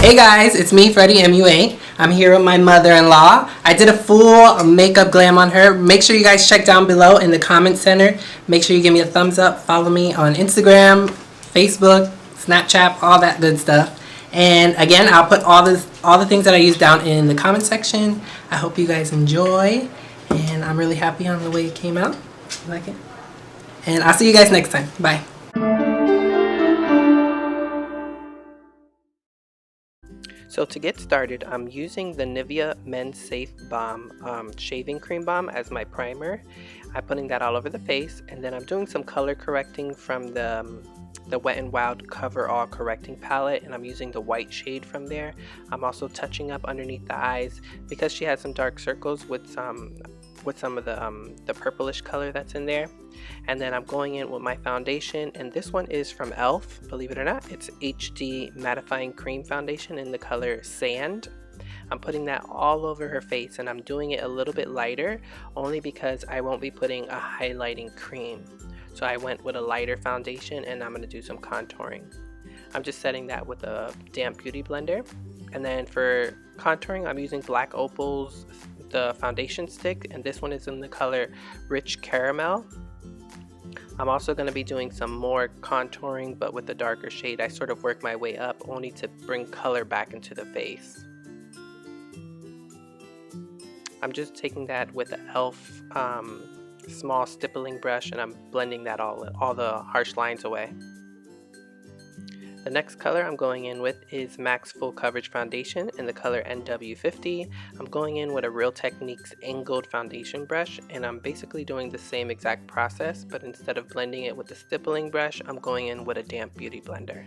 Hey guys, it's me, Freddie MUA. I'm here with my mother-in-law. I did a full makeup glam on her. Make sure you guys check down below in the comment center. Make sure you give me a thumbs up. Follow me on Instagram, Facebook, Snapchat, all that good stuff. And again, I'll put all the things that I use down in the comment section. I hope you guys enjoy, and I'm really happy on the way it came out. You like it? And I'll see you guys next time. Bye. So to get started, I'm using the Nivea Men's Safe Balm shaving cream balm as my primer. I'm putting that all over the face, and then I'm doing some color correcting from the Wet n Wild Coverall correcting palette, and I'm using the white shade from there. I'm also touching up underneath the eyes because she has some dark circles with some of the purplish color that's in there. And then I'm going in with my foundation, and this one is from e.l.f. Believe it or not, it's HD Mattifying Cream Foundation in the color Sand. I'm putting that all over her face, and I'm doing it a little bit lighter only because I won't be putting a highlighting cream. So I went with a lighter foundation, and I'm going to do some contouring. I'm just setting that with a damp beauty blender. And then for contouring, I'm using Black Opal's the foundation stick, and this one is in the color Rich Caramel. I'm also going to be doing some more contouring, but with a darker shade. I sort of work my way up only to bring color back into the face. I'm just taking that with the e.l.f. Small stippling brush, and I'm blending that all the harsh lines away. The next color I'm going in with is MAC's Full Coverage Foundation in the color NW50. I'm going in with a Real Techniques angled foundation brush, and I'm basically doing the same exact process, but instead of blending it with the stippling brush, I'm going in with a damp beauty blender.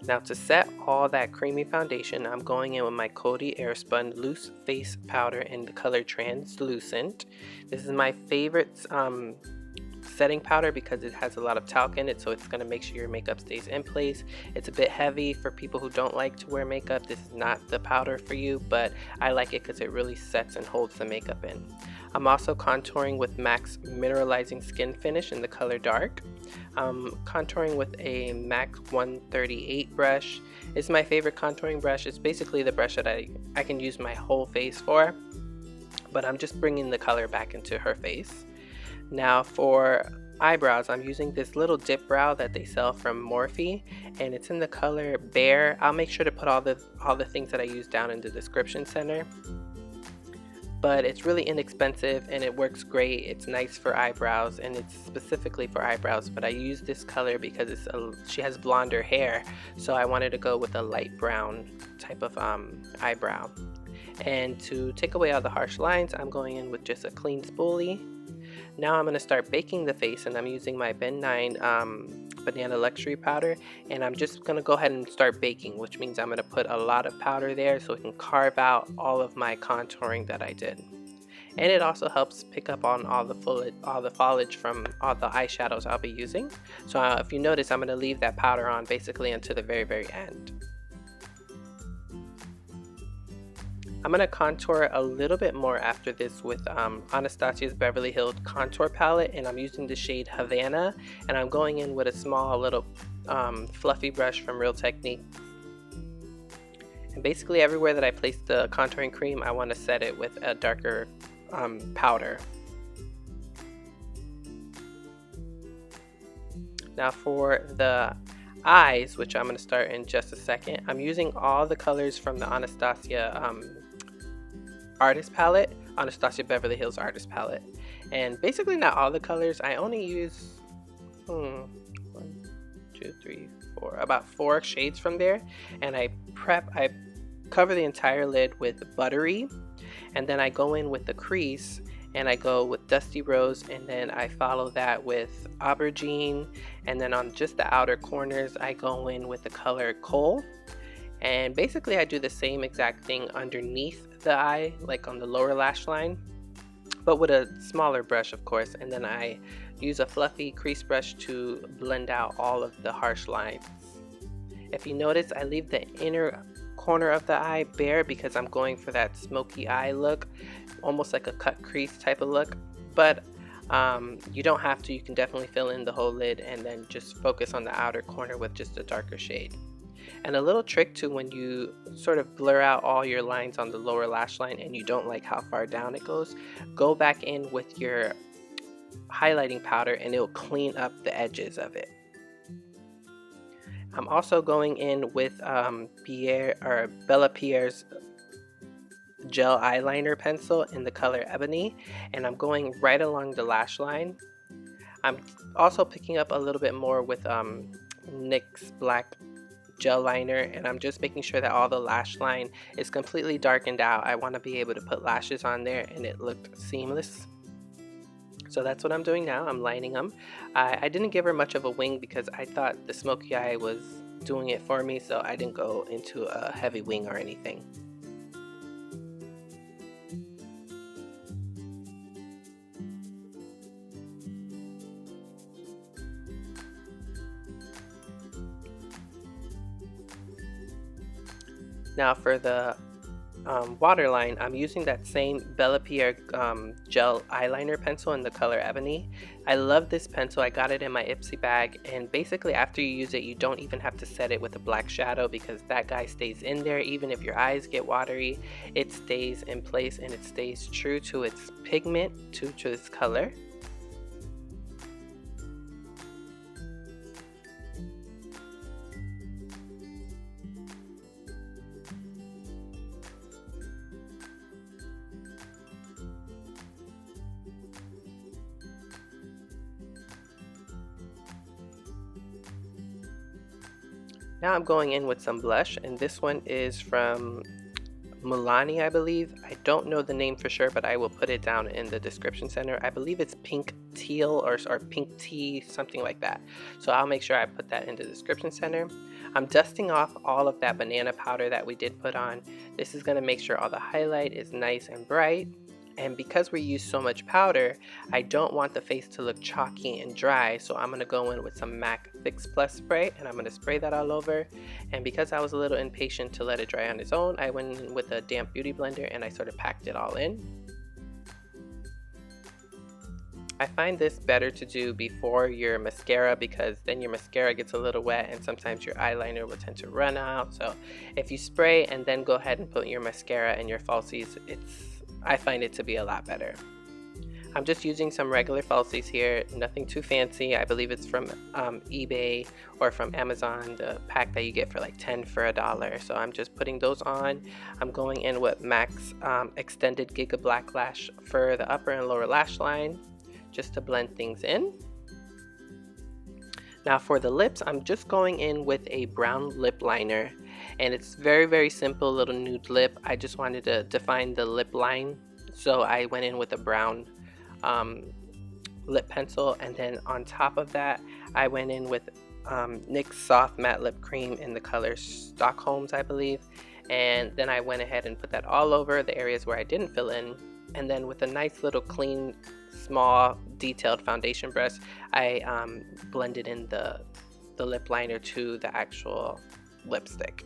Now to set all that creamy foundation, I'm going in with my Coty Airspun Loose Face Powder in the color Translucent. This is my favorite setting powder because it has a lot of talc in it, so it's going to make sure your makeup stays in place. It's a bit heavy for people who don't like to wear makeup. This is not the powder for you, but I like it because it really sets and holds the makeup in. I'm also contouring with MAC's Mineralizing SkinFinish in the color Dark. Contouring with a MAC 138 brush. It's my favorite contouring brush. It's basically the brush that I can use my whole face for, but I'm just bringing the color back into her face. Now for eyebrows, I'm using this little dip brow that they sell from Morphe, and it's in the color Bear. I'll make sure to put all the things that I use down in the description center. But it's really inexpensive and it works great. It's nice for eyebrows, and it's specifically for eyebrows, but I use this color because she has blonder hair, so I wanted to go with a light brown type of eyebrow. And to take away all the harsh lines, I'm going in with just a clean spoolie. Now I'm going to start baking the face, and I'm using my Ben 9 Banana Luxury powder, and I'm just going to go ahead and start baking, which means I'm going to put a lot of powder there so it can carve out all of my contouring that I did. And it also helps pick up on all the foliage from all the eyeshadows I'll be using. So if you notice, I'm going to leave that powder on basically until the very end. I'm going to contour a little bit more after this with Anatasia's Beverly Hills Contour Palette, and I'm using the shade Havana, and I'm going in with a small little fluffy brush from Real Techniques. And basically everywhere that I place the contouring cream, I want to set it with a darker powder. Now for the eyes, which I'm going to start in just a second, I'm using all the colors from the Anastasia Artist Palette, Anastasia Beverly Hills Artist Palette. And basically not all the colors, I only use 1, 2, 3, 4, about 4 shades from there. And I cover the entire lid with Buttery, and then I go in with the crease, and I go with Dusty Rose, and then I follow that with Aubergine, and then on just the outer corners I go in with the color Coal. And basically I do the same exact thing underneath the eye, like on the lower lash line, but with a smaller brush, of course, and then I use a fluffy crease brush to blend out all of the harsh lines. If you notice, I leave the inner corner of the eye bare because I'm going for that smoky eye look, almost like a cut crease type of look. But you don't have to. You can definitely fill in the whole lid and then just focus on the outer corner with just a darker shade. And a little trick too, when you sort of blur out all your lines on the lower lash line and you don't like how far down it goes, go back in with your highlighting powder and it'll clean up the edges of it. I'm also going in with Bella Pierre's gel eyeliner pencil in the color Ebony, and I'm going right along the lash line. I'm also picking up a little bit more with NYX's black gel liner, and I'm just making sure that all the lash line is completely darkened out. I want to be able to put lashes on there and it looked seamless. So that's what I'm doing now. I'm lining them. I didn't give her much of a wing because I thought the smoky eye was doing it for me, so I didn't go into a heavy wing or anything. Now for the waterline, I'm using that same Bella Pierre gel eyeliner pencil in the color Ebony. I love this pencil. I got it in my Ipsy bag, and basically after you use it, you don't even have to set it with a black shadow because that guy stays in there. Even if your eyes get watery, it stays in place and it stays true to its pigment, to its color. Now I'm going in with some blush, and this one is from Milani, I believe. I don't know the name for sure, but I will put it down in the description center. I believe it's pink teal or pink tea, something like that. So I'll make sure I put that in the description center. I'm dusting off all of that banana powder that we did put on. This is going to make sure all the highlight is nice and bright. And because we use so much powder, I don't want the face to look chalky and dry, so I'm going to go in with some MAC Fix Plus spray, and I'm going to spray that all over. And because I was a little impatient to let it dry on its own, I went in with a damp beauty blender and I sort of packed it all in. I find this better to do before your mascara because then your mascara gets a little wet and sometimes your eyeliner will tend to run out. So if you spray and then go ahead and put your mascara and your falsies, I find it to be a lot better. I'm just using some regular falsies here, nothing too fancy. I believe it's from eBay or from Amazon, the pack that you get for like 10 for $1. So I'm just putting those on. I'm going in with MAC's Extended Giga Black Lash for the upper and lower lash line, just to blend things in. Now for the lips, I'm just going in with a brown lip liner, and it's very, very simple, little nude lip. I just wanted to define the lip line, so I went in with a brown lip pencil, and then on top of that, I went in with NYX Soft Matte Lip Cream in the color Stockholms, I believe, and then I went ahead and put that all over the areas where I didn't fill in, and then with a nice little clean, small, detailed foundation brush, I blended in the lip liner to the actual lipstick.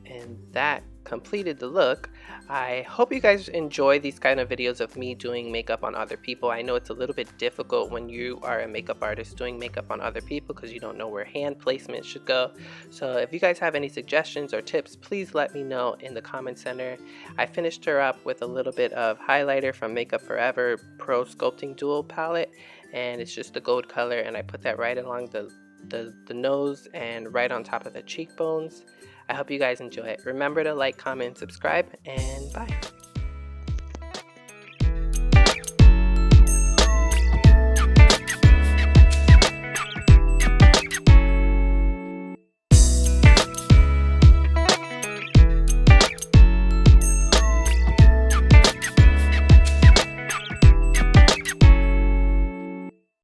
And that completed the look. I hope you guys enjoy these kind of videos of me doing makeup on other people. I know it's a little bit difficult when you are a makeup artist doing makeup on other people because you don't know where hand placement should go. So if you guys have any suggestions or tips, please let me know in the comment center. I finished her up with a little bit of highlighter from Makeup Forever Pro Sculpting Dual Palette, and it's just a gold color, and I put that right along the nose and right on top of the cheekbones. I hope you guys enjoy it. Remember to like, comment, subscribe, and bye.